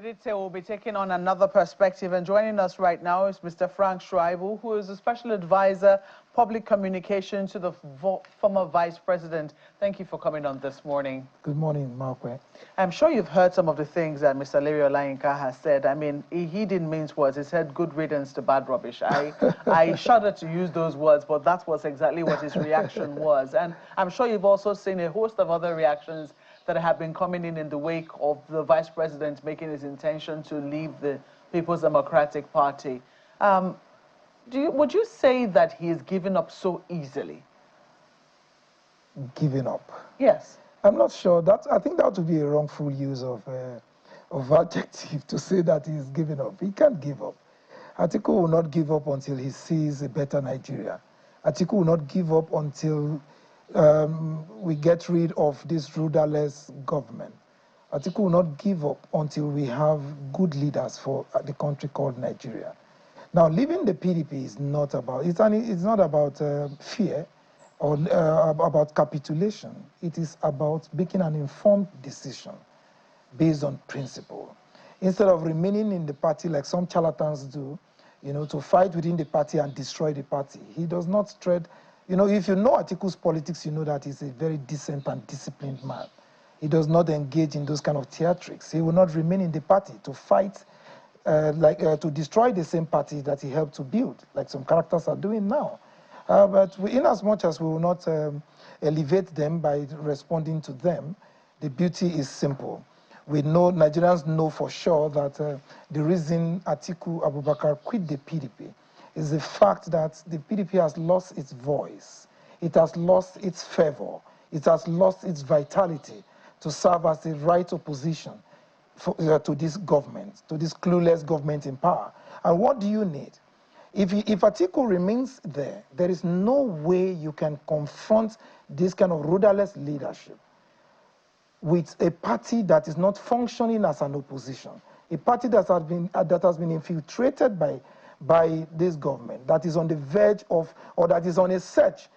did say we'll be taking on another perspective, and joining us right now is Mr. Phrank Shuaibu, who is a special advisor, public communication to the former vice president. Thank you for coming on this morning. Good morning, Marque. I'm sure you've heard some of the things that Mr. Larry Olayinka has said. I mean, he didn't mince words. He said good riddance to bad rubbish. I shudder to use those words, but that was exactly what his reaction was. And I'm sure you've also seen a host of other reactions that have been coming in the wake of the vice president making his intention to leave the People's Democratic Party. Would you say that he is giving up so easily? Giving up? Yes. I'm not sure. I think that would be a wrongful use of adjective to say that he's giving up. He can't give up. Atiku will not give up until he sees a better Nigeria. Atiku will not give up until we get rid of this rudderless government. Atiku will not give up until we have good leaders for the country called Nigeria. Now, leaving the PDP is not about, it's not about fear or about capitulation. It is about making an informed decision based on principle. Instead of remaining in the party like some charlatans do, you know, to fight within the party and destroy the party. He does not tread. You know, if you know Atiku's politics, you know that he's a very decent and disciplined man. He does not engage in those kind of theatrics. He will not remain in the party to fight, to destroy the same party that he helped to build, like some characters are doing now. But in as much as we will not elevate them by responding to them, the beauty is simple. We know, Nigerians know for sure that the reason Atiku Abubakar quit the PDP is the fact that the PDP has lost its voice. It has lost its fervor. It has lost its vitality to serve as the right opposition to this government, to this clueless government in power. And what do you need? If Atiku remains there, there is no way you can confront this kind of rudderless leadership with a party that is not functioning as an opposition, a party that has been infiltrated by this government, that is on the verge of, or that is on a search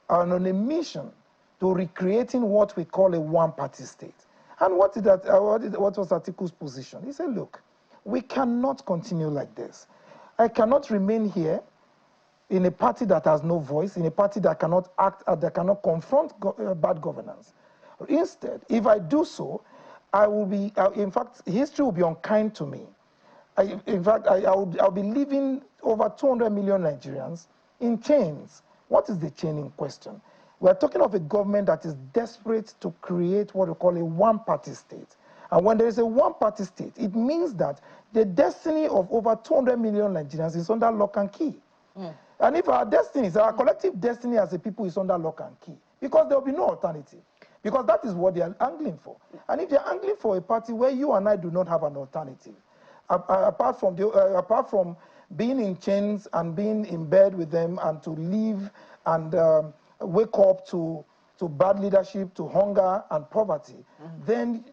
and on a mission to recreating what we call a one-party state. And what was Atiku's position? He said, look, we cannot continue like this. I cannot remain here in a party that has no voice, in a party that cannot act, that cannot confront bad governance. Instead, if I do so, I will be, in fact, history will be unkind to me. I'll be leaving over 200 million Nigerians in chains. What is the chain in question? We're talking of a government that is desperate to create what we call a one-party state. And when there is a one-party state, it means that the destiny of over 200 million Nigerians is under lock and key. And if our destinies, our collective destiny as a people is under lock and key, because there will be no alternative. Because that is what they are angling for. And if they're angling for a party where you and I do not have an alternative, apart from being in chains and being in bed with them and to live and wake up to bad leadership, to hunger and poverty, then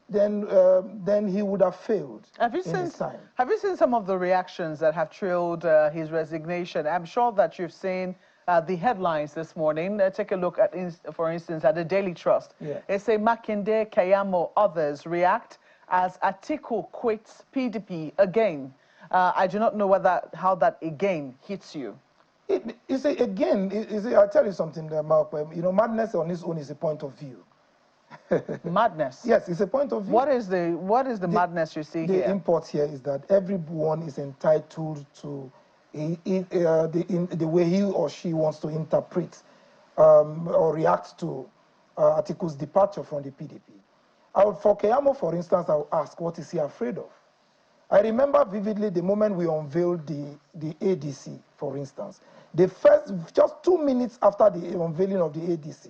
he would have failed in his time. Have you seen some of the reactions that have trailed his resignation? I'm sure that you've seen the headlines this morning. Take a look at, for instance, at the Daily Trust. Yeah. They say Makinde, Kayamo, others react as Atiku quits PDP again. I do not know how that again hits you. I'll tell you something, Mark. You know, madness on its own is a point of view. Madness? Yes, it's a point of view. What is the madness you see here? The import here is that everyone is entitled to the way he or she wants to interpret or react to Atiku's departure from the PDP. For Kayamo, for instance, I would ask, what is he afraid of? I remember vividly the moment we unveiled the ADC, for instance. Just 2 minutes after the unveiling of the ADC,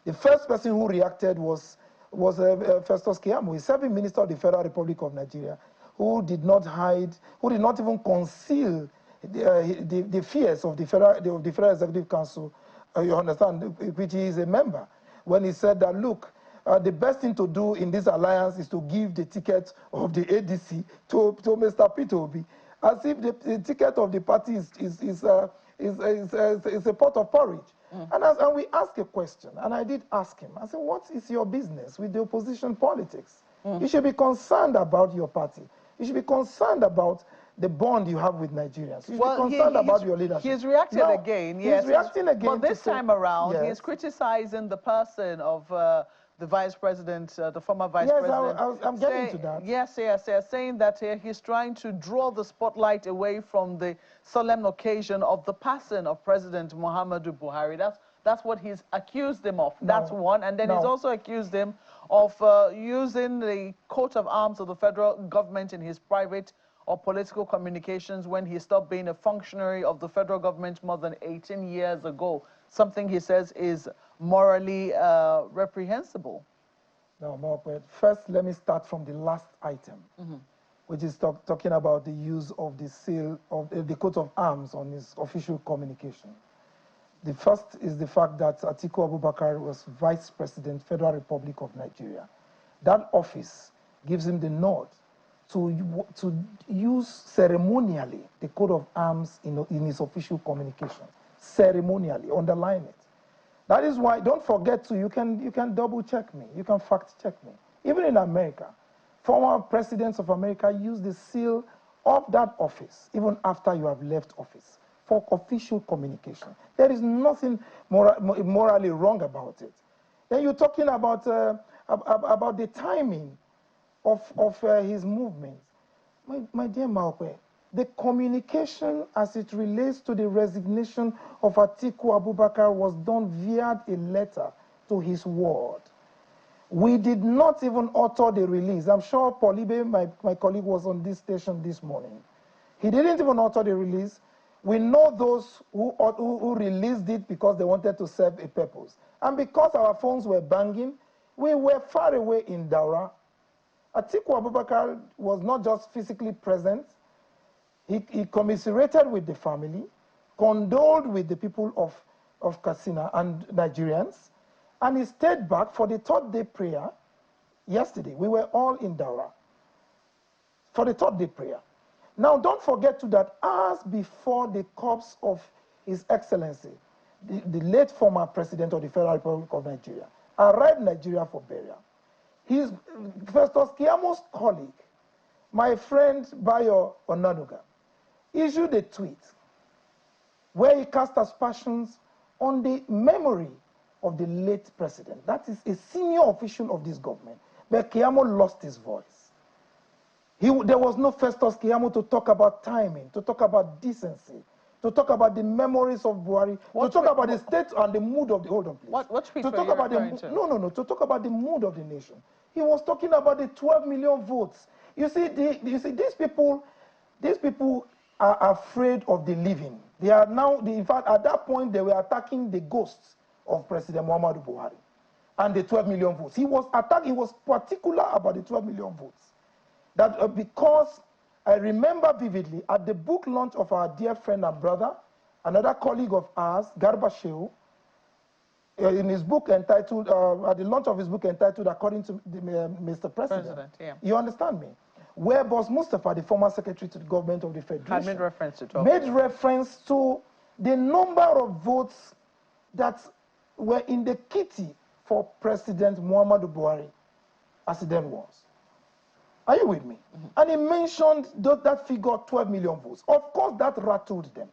the first person who reacted was Festus Keyamo, a serving minister of the Federal Republic of Nigeria, who did not hide, who did not even conceal the fears of the Federal Executive Council, you understand, which he is a member, when he said that, look, the best thing to do in this alliance is to give the ticket of the ADC to Mr. Peter Obi, as if the ticket of the party is a pot of porridge. And we asked a question, and I did ask him, I said, what is your business with the opposition politics? You should be concerned about your party. You should be concerned about the bond you have with Nigerians. You should Well, be concerned about your leadership. He's reacted now, again, yes. He's reacting again. But this time around, yes. he's criticizing the person of the vice president, the former vice president. Yes, I'm getting to that. Yes, saying that he's trying to draw the spotlight away from the solemn occasion of the passing of President Muhammadu Buhari. That's what he's accused him of. That's one. And then he's also accused him of using the coat of arms of the federal government in his private or political communications when he stopped being a functionary of the federal government more than 18 years ago. Something he says is morally reprehensible. No, Mokwe, first let me start from the last item, which is talking about the use of the seal of the coat of arms on his official communication. The first is the fact that Atiku Abubakar was Vice President, Federal Republic of Nigeria. That office gives him the nod to use ceremonially the coat of arms in his official communication. Ceremonially, underline it. That is why, don't forget to, you can double check me, you can fact check me. Even in America, former presidents of America use the seal of that office, even after you have left office, for official communication. There is nothing morally wrong about it. Then you're talking about the timing of his movements. My dear Maokwe, the communication as it relates to the resignation of Atiku Abubakar was done via a letter to his ward. We did not even utter the release. I'm sure Polibe, my colleague, was on this station this morning. He didn't even utter the release. We know those who released it because they wanted to serve a purpose. And because our phones were banging, we were far away in Daura. Atiku Abubakar was not just physically present, he commiserated with the family, condoled with the people of Katsina and Nigerians, and he stayed back for the third day prayer yesterday. We were all in Daura for the third day prayer. Now, don't forget too that hours before the corpse of His Excellency, the late former president of the Federal Republic of Nigeria, arrived in Nigeria for burial, his Festus Kiamo's colleague, my friend Bayo Onanuga, issued a tweet where he cast aspersions on the memory of the late president. That is a senior official of this government. But Kiamo lost his voice. There was no Festus Kiamo to talk about timing, to talk about decency, to talk about the memories of Buhari, to talk about the state and the mood of the, hold on please. What tweet to talk were you about referring to? No, to talk about the mood of the nation. He was talking about the 12 million votes. You see, these people are afraid of the living. They are now, in fact, at that point, they were attacking the ghosts of President Muhammadu Buhari and the 12 million votes. He was particular about the 12 million votes. That because I remember vividly at the book launch of our dear friend and brother, another colleague of ours, Garba Shehu, in his book entitled, at the launch of his book entitled, According to Mr. President. Yeah. You understand me? Where Boss Mustafa, the former secretary to the government of the Federation, had made reference to the number of votes that were in the kitty for President Muhammadu Buhari, as he then was. Are you with me? And he mentioned that figure, 12 million votes. Of course, that rattled them.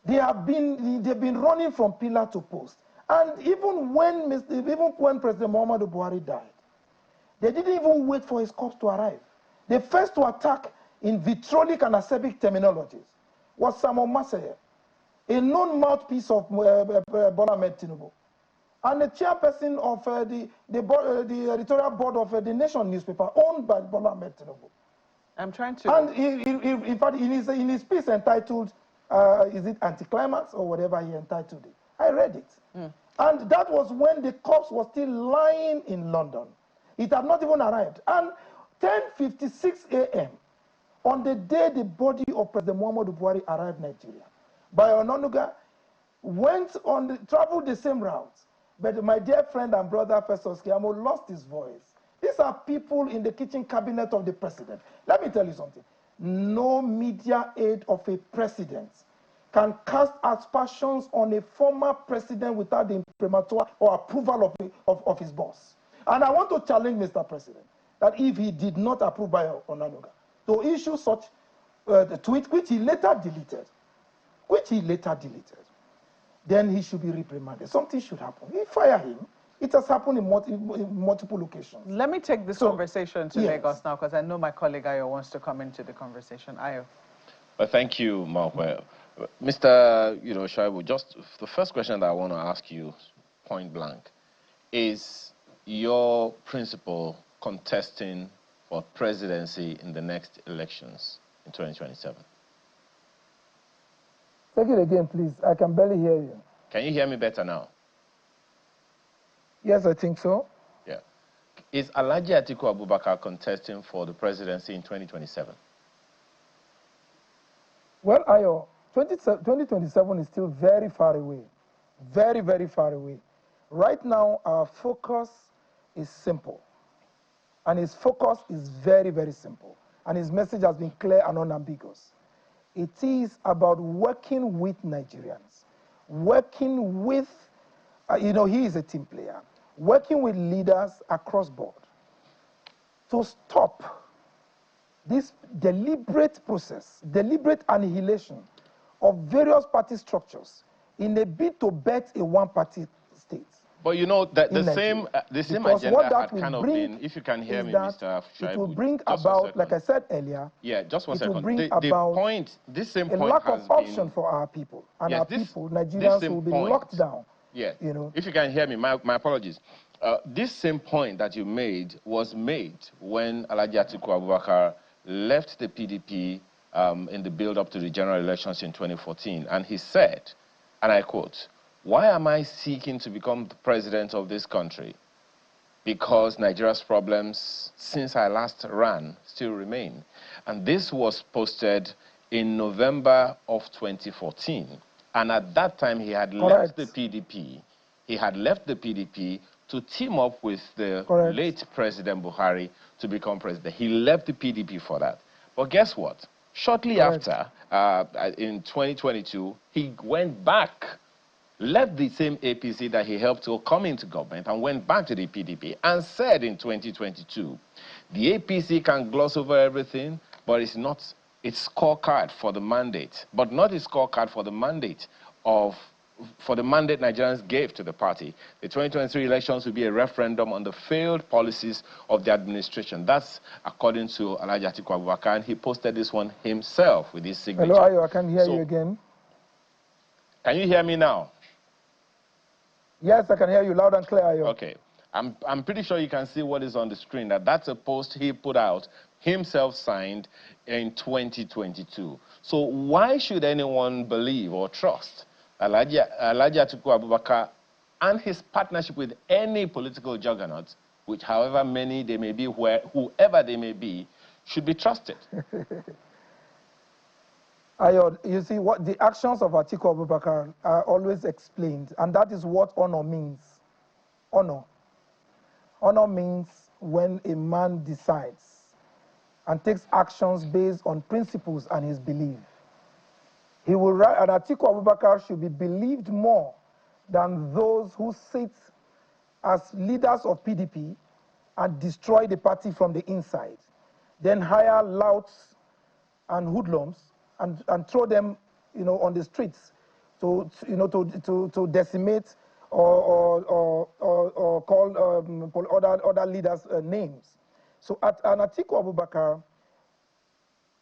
They've been running from pillar to post. And even when President Muhammadu Buhari died, they didn't even wait for his corpse to arrive. The first to attack in vitriolic and acerbic terminologies was Samuel Maseye, a known mouthpiece of Bola Ahmed Tinubu, and the chairperson of the editorial board of the Nation newspaper owned by Bola Ahmed Tinubu. I'm trying to... And in fact, in his piece entitled, is it Anticlimax or whatever he entitled it, I read it. And that was when the corpse was still lying in London. It had not even arrived. And 10:56 a.m. on the day the body of President Muhammadu Buhari arrived in Nigeria, Bayo Onanuga traveled the same route. But my dear friend and brother Festus Kiamo lost his voice. These are people in the kitchen cabinet of the president. Let me tell you something. No media aide of a president can cast aspersions on a former president without the imprimatur or approval of his boss. And I want to challenge Mr. President that if he did not approve Bayo Onanuga, to issue such the tweet, which he later deleted, then he should be reprimanded. Something should happen. We fire him. It has happened in multiple locations. Let me take this conversation to yes. Lagos now, because I know my colleague Ayo wants to come into the conversation. Ayo. Well, thank you, Mark. Mr. Shuaibu, just the first question that I want to ask you, point blank, is your principle contesting for presidency in the next elections in 2027? Take it again, please. I can barely hear you. Can you hear me better now? Yes, I think so. Yeah. Is Alhaji Atiku Abubakar contesting for the presidency in 2027? Well, Ayo, 2027 is still very far away. Very, very far away. Right now, our focus is simple. And his focus is very, very simple. And his message has been clear and unambiguous. It is about working with Nigerians, working with, he is a team player, working with leaders across board to stop this deliberate process, deliberate annihilation of various party structures in a bid to bet a one-party state. But the same agenda had kind of been, if you can hear me, Mr. Shuaibu. It will bring about, like I said earlier, yeah, just one second. It will bring about this same a point lack has of option been, for our people. And yes, our people, Nigerians, will be locked down. Yeah, if you can hear me, my apologies. This same point that you made was made when Alhaji Atiku Abubakar left the PDP in the build-up to the general elections in 2014. And he said, and I quote, "Why am I seeking to become the president of this country? Because Nigeria's problems since I last ran still remain." And this was posted in November of 2014. And at that time, he had left the PDP. He had left the PDP to team up with the late President Buhari to become president. He left the PDP for that. But guess what? Shortly after, in 2022, he went back, left the same APC that he helped to come into government and went back to the PDP and said in 2022, the APC can gloss over everything, but it's not its scorecard for the mandate, but not its scorecard for the mandate Nigerians gave to the party. The 2023 elections will be a referendum on the failed policies of the administration. That's according to Alhaji Atiku Abubakar, and he posted this one himself with his signature. Hello, Ayo, I can hear you again. Can you hear me now? Yes, I can hear you loud and clear, Ayo. Okay. I'm pretty sure you can see what is on the screen. That's a post he put out, himself signed in 2022. So why should anyone believe or trust Alhaji Atiku Abubakar and his partnership with any political juggernaut, which however many they may be, whoever they may be, should be trusted? Ayo, you see, what the actions of Atiku Abubakar are always explained, and that is what honor means. Honor. Honor means when a man decides and takes actions based on principles and his belief. He will write, and Atiku Abubakar should be believed more than those who sit as leaders of PDP and destroy the party from the inside, then hire louts and hoodlums and throw them, on the streets to decimate or call other leaders names. So Atiku Abubakar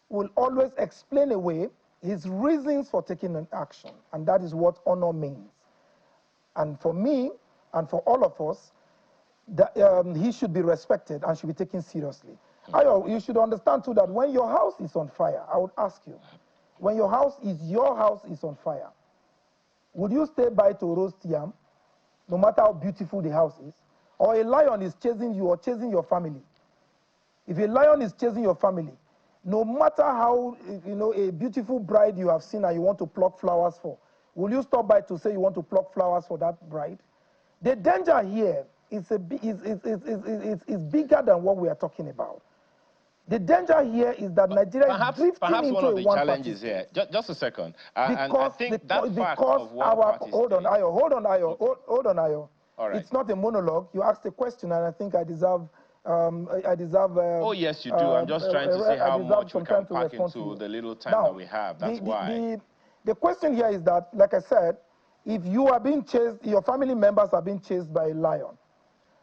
will always explain away his reasons for taking an action, and that is what honor means. And for me, and for all of us, he should be respected and should be taken seriously. Ayo, you should understand too that when your house is on fire, I would ask you, when your house is on fire, would you stay by to roast yam, no matter how beautiful the house is? Or a lion is chasing you or chasing your family? If a lion is chasing your family, no matter how, a beautiful bride you have seen and you want to pluck flowers for, will you stop by to say you want to pluck flowers for that bride? The danger here is bigger than what we are talking about. The danger here is that Nigeria is drifting perhaps into one of a the one-party challenges here. Just a second. Because I think that fact of hold on, Ayo. All right. It's not a monologue. You asked a question, and I think I deserve I deserve... oh, yes, you do. I'm just trying to see how much we can pack into the little time now, that we have. That's why. The question here is that, like I said, if you are being chased, your family members are being chased by a lion,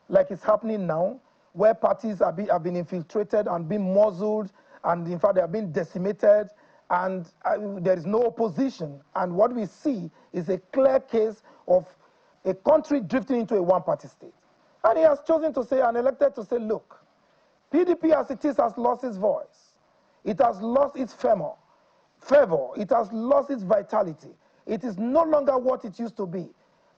like it's happening now, where parties have been infiltrated and been muzzled, and in fact, they have been decimated, and there is no opposition. And what we see is a clear case of a country drifting into a one-party state. And he has chosen to say, and elected to say, look, PDP as it is has lost its voice. It has lost its favor. It has lost its vitality. It is no longer what it used to be.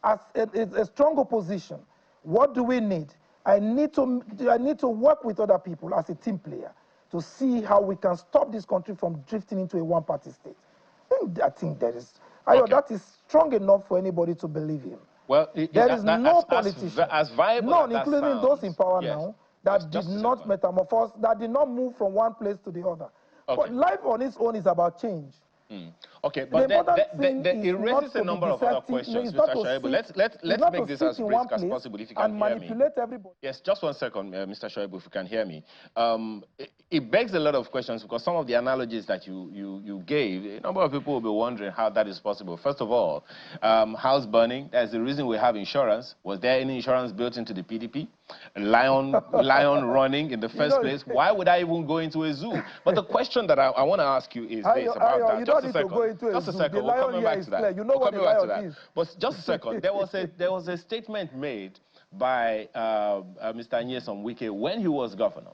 As a strong opposition, what do we need? I need to work with other people as a team player to see how we can stop this country from drifting into a one-party state. I think that is, that is strong enough for anybody to believe him. Well, there is no politician, as viable none, as including those in power yes. now, that did not metamorphose, that did not move from one place to the other. Okay. But life on its own is about change. Okay, but it raises a number of other questions, Mr. Shuaibu. Let's make this as brief as possible, if you can hear me. Everybody. Yes, just 1 second, Mr. Shuaibu, if you can hear me. It begs a lot of questions because some of the analogies that you gave, a number of people will be wondering how that is possible. First of all, house burning, there's the reason we have insurance. Was there any insurance built into the PDP? Lion running in the first place. Why would I even go into a zoo? But the question that I want to ask you is this about that. Just a second. Just a second. We'll come back to that. You know what the lion is. But just a second. There was a statement made by Mr. Nyesom Wike when he was governor,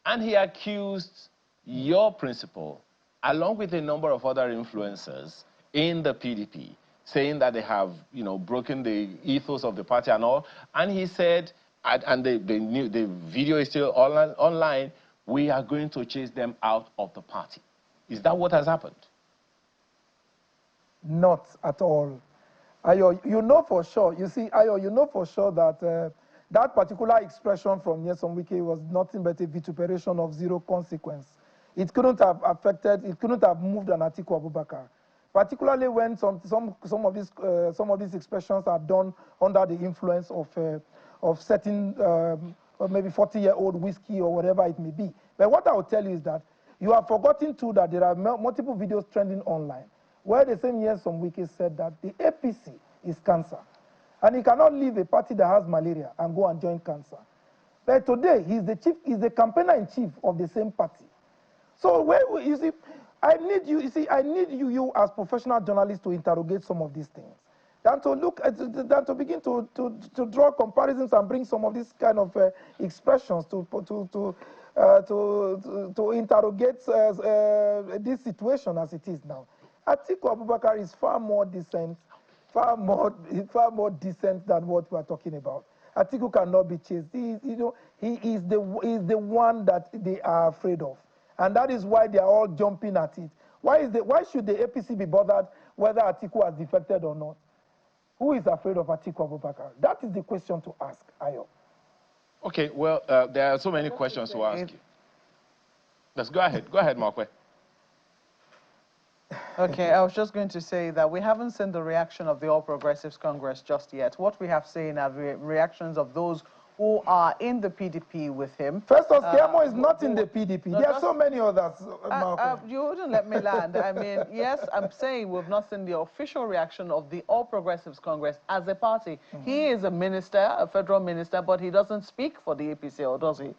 and he accused your principal, along with a number of other influencers in the PDP, saying that they have, broken the ethos of the party and all. And he said, and the video is still online, we are going to chase them out of the party. Is that what has happened? Not at all. Ayo, you know for sure. You see, Ayo, you know for sure that that particular expression from Nyesom Wike was nothing but a vituperation of zero consequence. It couldn't have affected, it couldn't have moved an Atiku Abubakar, particularly when some of these expressions are done under the influence of certain maybe 40-year-old whiskey or whatever it may be. But what I will tell you is that you have forgotten too that there are multiple videos trending online where the same Nyesom Wike said that the APC is cancer. And he cannot leave a party that has malaria and go and join cancer. But today, he's the campaigner-in-chief of the same party. So you see, I need you as professional journalists to interrogate some of these things. Than to begin to draw comparisons and bring some of these kind of expressions to interrogate this situation as it is now. Atiku Abubakar is far more decent, far more decent than what we are talking about. Atiku cannot be chased. He is the one that they are afraid of, and that is why they are all jumping at it. Why should the APC be bothered whether Atiku has defected or not? Who is afraid of Atiku Abubakar? That is the question to ask, Ayo. Okay, well, there are so many questions to ask you. Let's go ahead. Go ahead, Markwe. Okay, I was just going to say that we haven't seen the reaction of the All Progressives Congress just yet. What we have seen are reactions of those who are in the PDP with him. Festus Keyamo is not in the PDP. No, there are so many others. You wouldn't let me land. I mean, yes, I'm saying we've not seen the official reaction of the All Progressives Congress as a party. He is a minister, a federal minister, but he doesn't speak for the APC, or does he?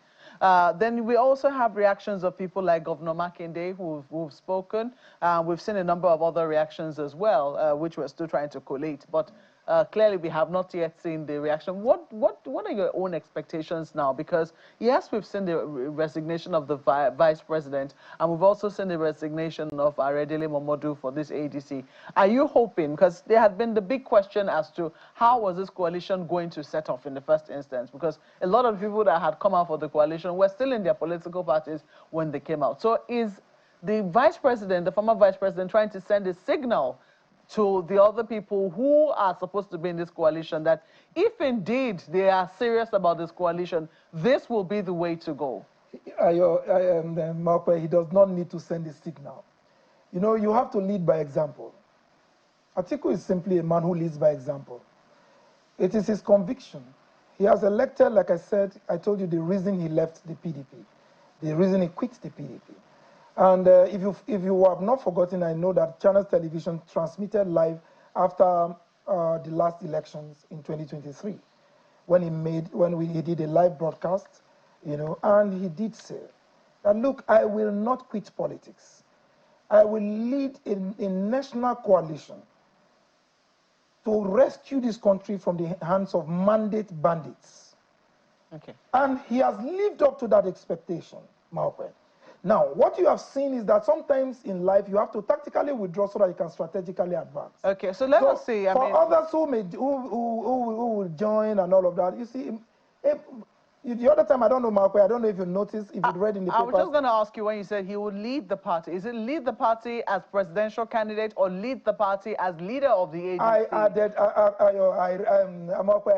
Then we also have reactions of people like Governor Makinde who've spoken. We've seen a number of other reactions as well, which we're still trying to collate. But clearly, we have not yet seen the reaction. What are your own expectations now? Because, yes, we've seen the resignation of the vice president, and we've also seen the resignation of Aredele Momodu for this ADC. Are you hoping, because there had been the big question as to how was this coalition going to set off in the first instance? Because a lot of people that had come out for the coalition were still in their political parties when they came out. So is the vice president, the former vice president, trying to send a signal to the other people who are supposed to be in this coalition that if indeed they are serious about this coalition, this will be the way to go? Markwe, he does not need to send a signal. You know, you have to lead by example. Atiku is simply a man who leads by example. It is his conviction. He has elected, like I said, I told you the reason he left the PDP, the reason he quit the PDP. And if you have not forgotten, I know that Channels Television transmitted live after the last elections in 2023, when he did a live broadcast, you know, and he did say that, look, I will not quit politics. I will lead a national coalition to rescue this country from the hands of mandate bandits. Okay. And he has lived up to that expectation, Malcolm. Now, what you have seen is that sometimes in life you have to tactically withdraw so that you can strategically advance. Okay, so let us see. For others who will join and all of that, you see, the other time, I don't know, Malcolm, I don't know if you noticed, if you read in the papers. I was just going to ask you when you said he would lead the party. Is it lead the party as presidential candidate or lead the party as leader of the agency? I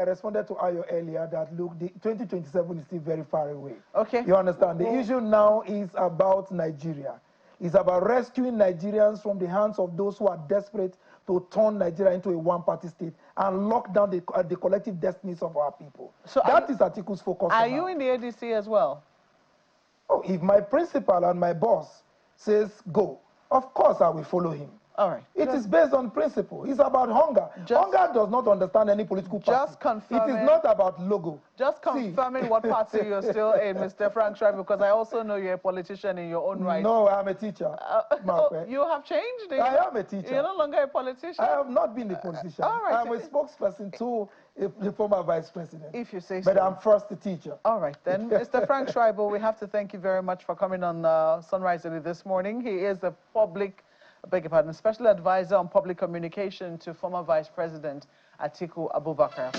responded to Ayo earlier that, look, the 2027 is still very far away. Okay. You understand? The issue now is about Nigeria. It's about rescuing Nigerians from the hands of those who are desperate to turn Nigeria into a one-party state and lock down the collective destinies of our people. So that is Atiku's focus. Are you in the ADC as well? Oh, if my principal and my boss says go, of course I will follow him. All right. It is based on principle. It's about hunger. Hunger does not understand any political party. Just confirming. It is not about logo. Just confirming what party you're still in, Mr. Phrank Shuaibu, because I also know you're a politician in your own right. No, I'm a teacher. You have changed? I am a teacher. You're no longer a politician? I have not been a politician. All right. I'm a spokesperson to the former vice president. If you say so. But I'm first a teacher. All right, then. Mr. Phrank Shuaibu, we have to thank you very much for coming on Sunrise Daily this morning. He is the special advisor on public communication to former Vice President Atiku Abubakar.